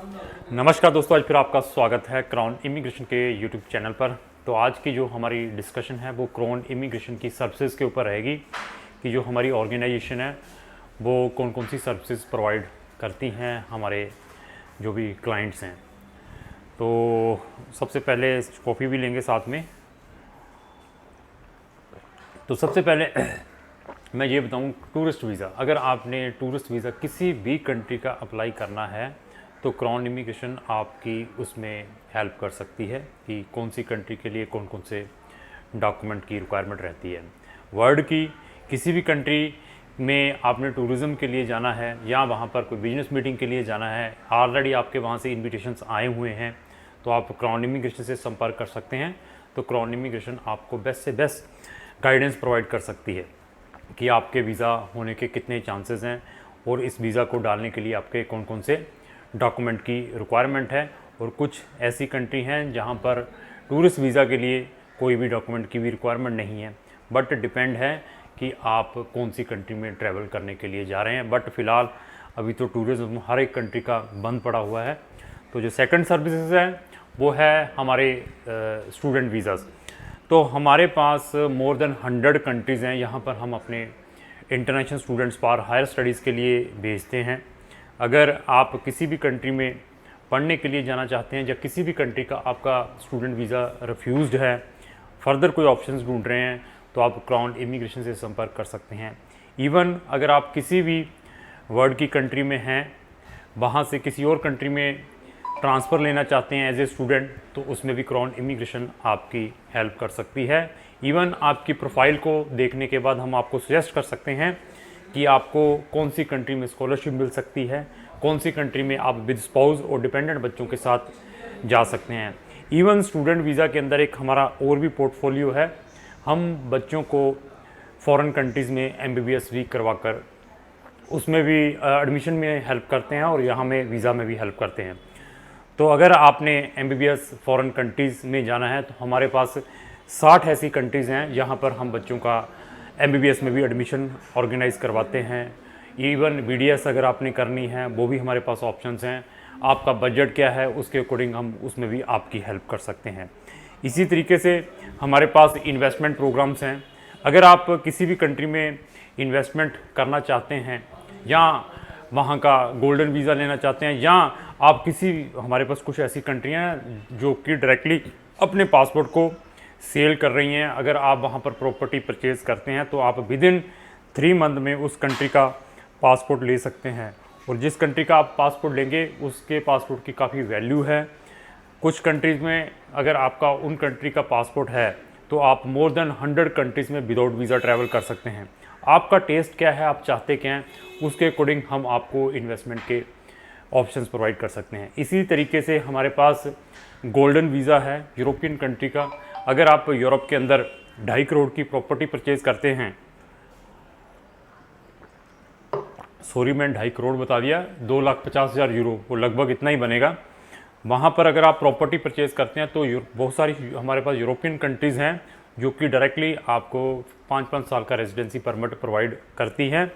नमस्कार दोस्तों, आज फिर आपका स्वागत है क्राउन इमिग्रेशन के यूट्यूब चैनल पर। तो आज की जो हमारी डिस्कशन है वो क्राउन इमिग्रेशन की सर्विसेज के ऊपर रहेगी कि जो हमारी ऑर्गेनाइजेशन है वो कौन कौन सी सर्विसेज प्रोवाइड करती हैं हमारे जो भी क्लाइंट्स हैं। तो सबसे पहले कॉफ़ी भी लेंगे साथ में। तो सबसे पहले मैं ये बताऊं, टूरिस्ट वीज़ा, अगर आपने टूरिस्ट वीज़ा किसी भी कंट्री का अप्लाई करना है तो क्राउन इमिग्रेशन आपकी उसमें हेल्प कर सकती है कि कौन सी कंट्री के लिए कौन कौन से डॉक्यूमेंट की रिक्वायरमेंट रहती है। वर्ल्ड की किसी भी कंट्री में आपने टूरिज़्म के लिए जाना है या वहाँ पर कोई बिजनेस मीटिंग के लिए जाना है, ऑलरेडी आपके वहाँ से इन्विटेशंस आए हुए हैं, तो आप क्राउन इमिग्रेशन से संपर्क कर सकते हैं। तो क्राउन इमिग्रेशन आपको बेस्ट से बेस्ट गाइडेंस प्रोवाइड कर सकती है कि आपके वीज़ा होने के कितने चांसेस हैं और इस वीज़ा को डालने के लिए आपके कौन कौन से डॉक्यूमेंट की रिक्वायरमेंट है। और कुछ ऐसी कंट्री हैं जहां पर टूरिस्ट वीज़ा के लिए कोई भी डॉक्यूमेंट की भी रिक्वायरमेंट नहीं है, बट डिपेंड है कि आप कौन सी कंट्री में ट्रैवल करने के लिए जा रहे हैं। बट फ़िलहाल अभी तो टूरिज़्म हर एक कंट्री का बंद पड़ा हुआ है। तो जो सेकंड सर्विसेज है वो है हमारे स्टूडेंट वीज़ाज़। तो हमारे पास मोर देन 100 कंट्रीज़ हैं, यहाँ पर हम अपने इंटरनेशनल स्टूडेंट्स पर हायर स्टडीज़ के लिए भेजते हैं। अगर आप किसी भी कंट्री में पढ़ने के लिए जाना चाहते हैं या किसी भी कंट्री का आपका स्टूडेंट वीज़ा रिफ्यूज़्ड है, फर्दर कोई ऑप्शंस ढूंढ रहे हैं, तो आप क्राउन इमिग्रेशन से संपर्क कर सकते हैं। इवन अगर आप किसी भी वर्ल्ड की कंट्री में हैं, वहाँ से किसी और कंट्री में ट्रांसफ़र लेना चाहते हैं एज ए स्टूडेंट, तो उसमें भी क्राउन इमिग्रेशन आपकी हेल्प कर सकती है। इवन आपकी प्रोफाइल को देखने के बाद हम आपको सजेस्ट कर सकते हैं कि आपको कौन सी कंट्री में स्कॉलरशिप मिल सकती है, कौन सी कंट्री में आप विद स्पाउस और डिपेंडेंट बच्चों के साथ जा सकते हैं। इवन स्टूडेंट वीज़ा के अंदर एक हमारा और भी पोर्टफोलियो है, हम बच्चों को फॉरेन कंट्रीज़ में MBBS भी करवाकर उसमें भी एडमिशन में हेल्प करते हैं और यहाँ में वीज़ा में भी हेल्प करते हैं। तो अगर आपने MBBS फॉरेन कंट्रीज़ में जाना है तो हमारे पास 60 ऐसी कंट्रीज़ हैं जहाँ पर हम बच्चों का MBBS में भी एडमिशन ऑर्गेनाइज़ करवाते हैं। इवन BDS अगर आपने करनी है वो भी हमारे पास ऑप्शंस हैं। आपका बजट क्या है उसके अकॉर्डिंग हम उसमें भी आपकी हेल्प कर सकते हैं। इसी तरीके से हमारे पास इन्वेस्टमेंट प्रोग्राम्स हैं। अगर आप किसी भी कंट्री में इन्वेस्टमेंट करना चाहते हैं या वहाँ का गोल्डन वीज़ा लेना चाहते हैं, या आप हमारे पास कुछ ऐसी कंट्रियाँ हैं जो कि डायरेक्टली अपने पासपोर्ट को सेल कर रही हैं। अगर आप वहाँ पर प्रॉपर्टी परचेज़ करते हैं तो आप विदिन 3 मंथ में उस कंट्री का पासपोर्ट ले सकते हैं, और जिस कंट्री का आप पासपोर्ट लेंगे उसके पासपोर्ट की काफ़ी वैल्यू है। कुछ कंट्रीज़ में अगर आपका उन कंट्री का पासपोर्ट है तो आप मोर देन 100 कंट्रीज़ में विदाउट वीज़ा ट्रैवल कर सकते हैं। आपका टेस्ट क्या है, आप चाहते क्या हैं, उसके अकॉर्डिंग हम आपको इन्वेस्टमेंट के ऑप्शंस प्रोवाइड कर सकते हैं। इसी तरीके से हमारे पास गोल्डन वीज़ा है यूरोपियन कंट्री का। अगर आप यूरोप के अंदर 2.5 करोड़ की प्रॉपर्टी परचेज़ करते हैं, सॉरी मैं 2.5 करोड़ बता दिया, 2,50,000 यूरो, वो लगभग इतना ही बनेगा। वहाँ पर अगर आप प्रॉपर्टी परचेज़ करते हैं तो बहुत सारी हमारे पास यूरोपियन कंट्रीज़ हैं जो कि डायरेक्टली आपको 5-5 साल का रेजिडेंसी परमिट प्रोवाइड करती हैं,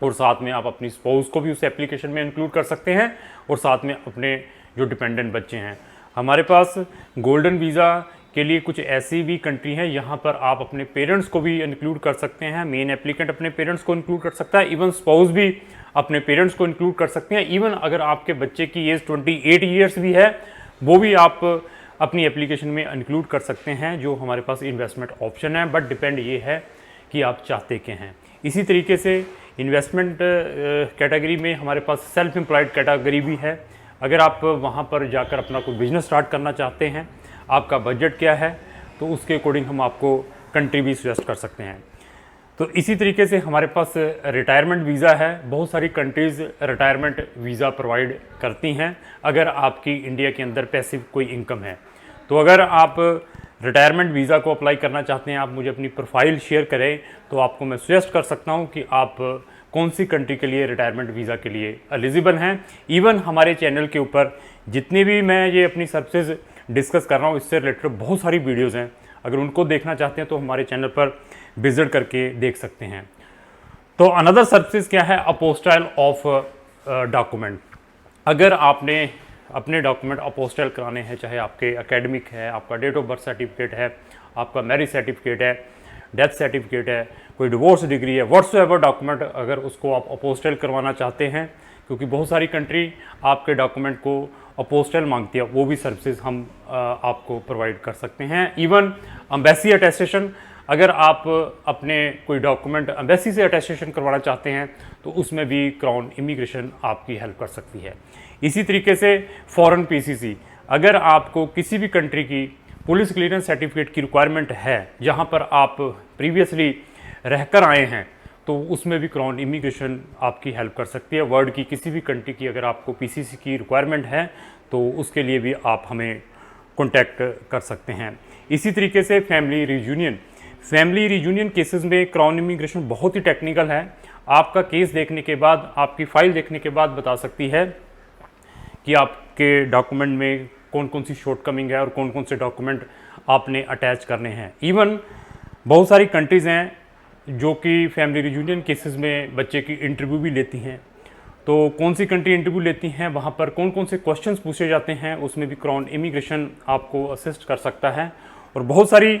और साथ में आप अपनी स्पाउस को भी उस एप्लीकेशन में इंक्लूड कर सकते हैं, और साथ में अपने जो डिपेंडेंट बच्चे हैं। हमारे पास गोल्डन वीज़ा के लिए कुछ ऐसी भी कंट्री है यहाँ पर आप अपने पेरेंट्स को भी इंक्लूड कर सकते हैं। मेन एप्लीकेंट अपने पेरेंट्स को इंक्लूड कर सकता है, इवन स्पाउस भी अपने पेरेंट्स को इंक्लूड कर सकते हैं। इवन अगर आपके बच्चे की एज 28 ईयर्स भी है, वो भी आप अपनी एप्लीकेशन में इंक्लूड कर सकते हैं, जो हमारे पास इन्वेस्टमेंट ऑप्शन है। बट डिपेंड ये है कि आप चाहते क्या हैं। इसी तरीके से इन्वेस्टमेंट कैटेगरी में हमारे पास सेल्फ एम्प्लॉयड कैटेगरी भी है। अगर आप वहाँ पर जाकर अपना कोई बिजनेस स्टार्ट करना चाहते हैं, आपका बजट क्या है, तो उसके अकॉर्डिंग हम आपको कंट्री भी सजेस्ट कर सकते हैं। तो इसी तरीके से हमारे पास रिटायरमेंट वीज़ा है। बहुत सारी कंट्रीज़ रिटायरमेंट वीज़ा प्रोवाइड करती हैं अगर आपकी इंडिया के अंदर पैसिव कोई इनकम है। तो अगर आप रिटायरमेंट वीज़ा को अप्लाई करना चाहते हैं, आप मुझे अपनी प्रोफाइल शेयर करें तो आपको मैं सजेस्ट कर सकता हूं कि आप कौन सी कंट्री के लिए रिटायरमेंट वीज़ा के लिए एलिजिबल हैं। इवन हमारे चैनल के ऊपर जितने भी मैं ये अपनी सर्विसेज डिस्कस कर रहा हूँ, इससे रिलेटेड बहुत सारी वीडियोज़ हैं। अगर उनको देखना चाहते हैं तो हमारे चैनल पर विजिट करके देख सकते हैं। तो अनदर सर्विसेज क्या है, अपोस्टाइल ऑफ डॉक्यूमेंट। अगर आपने अपने डॉक्यूमेंट अपोस्टल कराने हैं, चाहे आपके एकेडमिक है, आपका डेट ऑफ बर्थ सर्टिफिकेट है, आपका मैरिज सर्टिफिकेट है, डेथ सर्टिफिकेट है, कोई डिवोर्स डिग्री है, व्हाट्सएवर डॉक्यूमेंट अगर उसको आप अपोस्टल करवाना चाहते हैं, क्योंकि बहुत सारी कंट्री आपके डॉक्यूमेंट को अपोस्टल मांगती है, वो भी सर्विसेज हम आपको प्रोवाइड कर सकते हैं। इवन एम्बेसी अटेस्टेशन, अगर आप अपने कोई डॉक्यूमेंट एम्बेसी से अटेस्टेशन करवाना चाहते हैं तो उसमें भी क्राउन इमिग्रेशन आपकी हेल्प कर सकती है। इसी तरीके से फॉरेन पीसीसी, अगर आपको किसी भी कंट्री की पुलिस क्लियरेंस सर्टिफिकेट की रिक्वायरमेंट है जहां पर आप प्रीवियसली रहकर आए हैं, तो उसमें भी क्राउन इमिग्रेशन आपकी हेल्प कर सकती है। वर्ल्ड की किसी भी कंट्री की अगर आपको पीसीसी की रिक्वायरमेंट है तो उसके लिए भी आप हमें कॉन्टैक्ट कर सकते हैं। इसी तरीके से फैमिली रीयूनियन केसेस में क्राउन इमिग्रेशन बहुत ही टेक्निकल है। आपका केस देखने के बाद, आपकी फ़ाइल देखने के बाद बता सकती है कि आपके डॉक्यूमेंट में कौन कौन सी शॉर्टकमिंग है और कौन कौन से डॉक्यूमेंट आपने अटैच करने हैं। इवन बहुत सारी कंट्रीज़ हैं जो कि फैमिली रीयूनियन केसेस में बच्चे की इंटरव्यू भी लेती हैं। तो कौन सी कंट्री इंटरव्यू लेती हैं, वहाँ पर कौन कौन से क्वेश्चंस पूछे जाते हैं, उसमें भी क्राउन इमिग्रेशन आपको असिस्ट कर सकता है। और बहुत सारी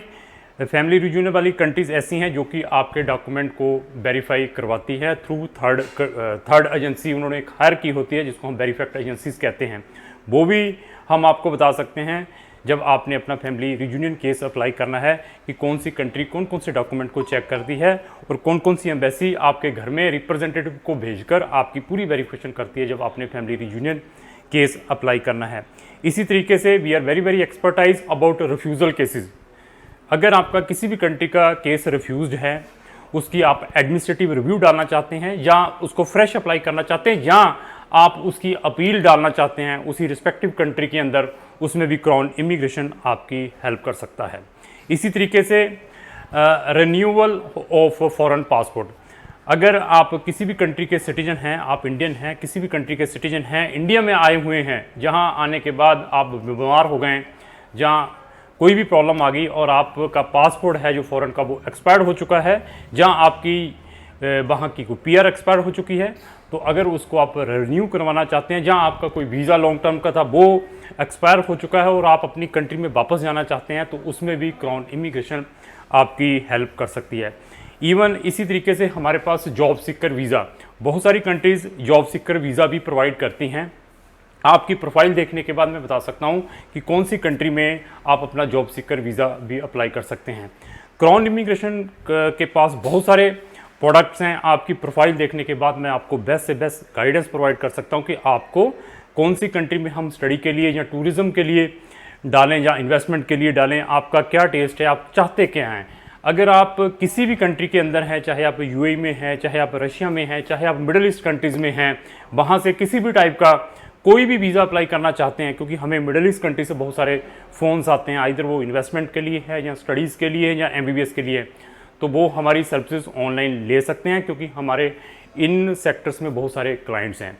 फैमिली रीयूनियन वाली कंट्रीज़ ऐसी हैं जो कि आपके डॉक्यूमेंट को वेरीफाई करवाती है थ्रू थर्ड एजेंसी उन्होंने एक हायर की होती है, जिसको हम वेरीफाइड एजेंसीज कहते हैं। वो भी हम आपको बता सकते हैं जब आपने अपना फैमिली रीयूनियन केस अप्लाई करना है कि कौन सी कंट्री कौन कौन से डॉक्यूमेंट को चेक करती है और कौन कौन सी एम्बेसी आपके घर में रिप्रेजेंटेटिव को भेजकर आपकी पूरी वेरिफिकेशन करती है जब आपने फैमिली रीयूनियन केस अप्लाई करना है। इसी तरीके से we are very expertise about refusal cases. अगर आपका किसी भी कंट्री का केस रिफ्यूज़्ड है, उसकी आप एडमिनिस्ट्रेटिव रिव्यू डालना चाहते हैं या उसको फ्रेश अप्लाई करना चाहते हैं या आप उसकी अपील डालना चाहते हैं उसी रिस्पेक्टिव कंट्री के अंदर, उसमें भी क्राउन इमिग्रेशन आपकी हेल्प कर सकता है। इसी तरीके से रिन्यूअल ऑफ फॉरेन पासपोर्ट, अगर आप किसी भी कंट्री के सिटीजन हैं, आप इंडियन हैं, किसी भी कंट्री के सिटीजन हैं, इंडिया में आए हुए हैं, जहां आने के बाद आप बीमार हो गए, जहां कोई भी प्रॉब्लम आ गई और आपका पासपोर्ट है जो फॉरेन का वो एक्सपायर्ड हो चुका है, जहां आपकी वहाँ की कोई पीआर एक्सपायर हो चुकी है, तो अगर उसको आप रिन्यू करवाना चाहते हैं, जहां आपका कोई वीज़ा लॉन्ग टर्म का था वो एक्सपायर हो चुका है और आप अपनी कंट्री में वापस जाना चाहते हैं, तो उसमें भी क्राउन इमिग्रेशन आपकी हेल्प कर सकती है। इवन इसी तरीके से हमारे पास जॉब सीकर वीज़ा, बहुत सारी कंट्रीज़ जॉब सीकर वीज़ा भी प्रोवाइड करती हैं। आपकी प्रोफाइल देखने के बाद मैं बता सकता हूं कि कौन सी कंट्री में आप अपना जॉब सीकर वीज़ा भी अप्लाई कर सकते हैं। क्राउन इमिग्रेशन के पास बहुत सारे प्रोडक्ट्स हैं। आपकी प्रोफाइल देखने के बाद मैं आपको बेस्ट से बेस्ट गाइडेंस प्रोवाइड कर सकता हूं कि आपको कौन सी कंट्री में हम स्टडी के लिए या टूरिज़्म के लिए डालें या इन्वेस्टमेंट के लिए डालें, आपका क्या टेस्ट है, आप चाहते क्या हैं। अगर आप किसी भी कंट्री के अंदर हैं, चाहे आप यूएई में हैं, चाहे आप रशिया में हैं, चाहे आप मिडल ईस्ट कंट्रीज़ में हैं, वहाँ से किसी भी टाइप का कोई भी वीज़ा अप्लाई करना चाहते हैं, क्योंकि हमें मिडल ईस्ट कंट्री से बहुत सारे फ़ोन्स आते हैं, आइदर वो इन्वेस्टमेंट के लिए है या स्टडीज़ के लिए या एमबीबीएस के लिए, तो वो हमारी सर्विसेज ऑनलाइन ले सकते हैं, क्योंकि हमारे इन सेक्टर्स में बहुत सारे क्लाइंट्स हैं।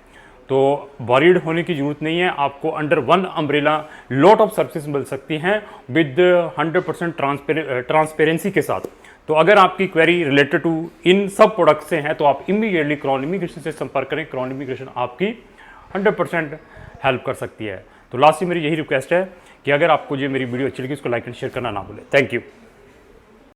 तो वरीड होने की ज़रूरत नहीं है, आपको under one umbrella lot of services मिल सकती हैं विद 100% ट्रांसपेरेंसी के साथ। तो अगर आपकी क्वेरी रिलेटेड टू इन सब प्रोडक्ट से हैं तो आप इमीडिएटली क्राउन इमिग्रेशन से संपर्क करें। क्राउन इमिग्रेशन आपकी 100% हेल्प कर सकती है। तो लास्ट में मेरी यही रिक्वेस्ट है कि अगर आपको जो मेरी वीडियो अच्छी लगी उसको लाइक एंड शेयर करना ना भूलें। Thank you.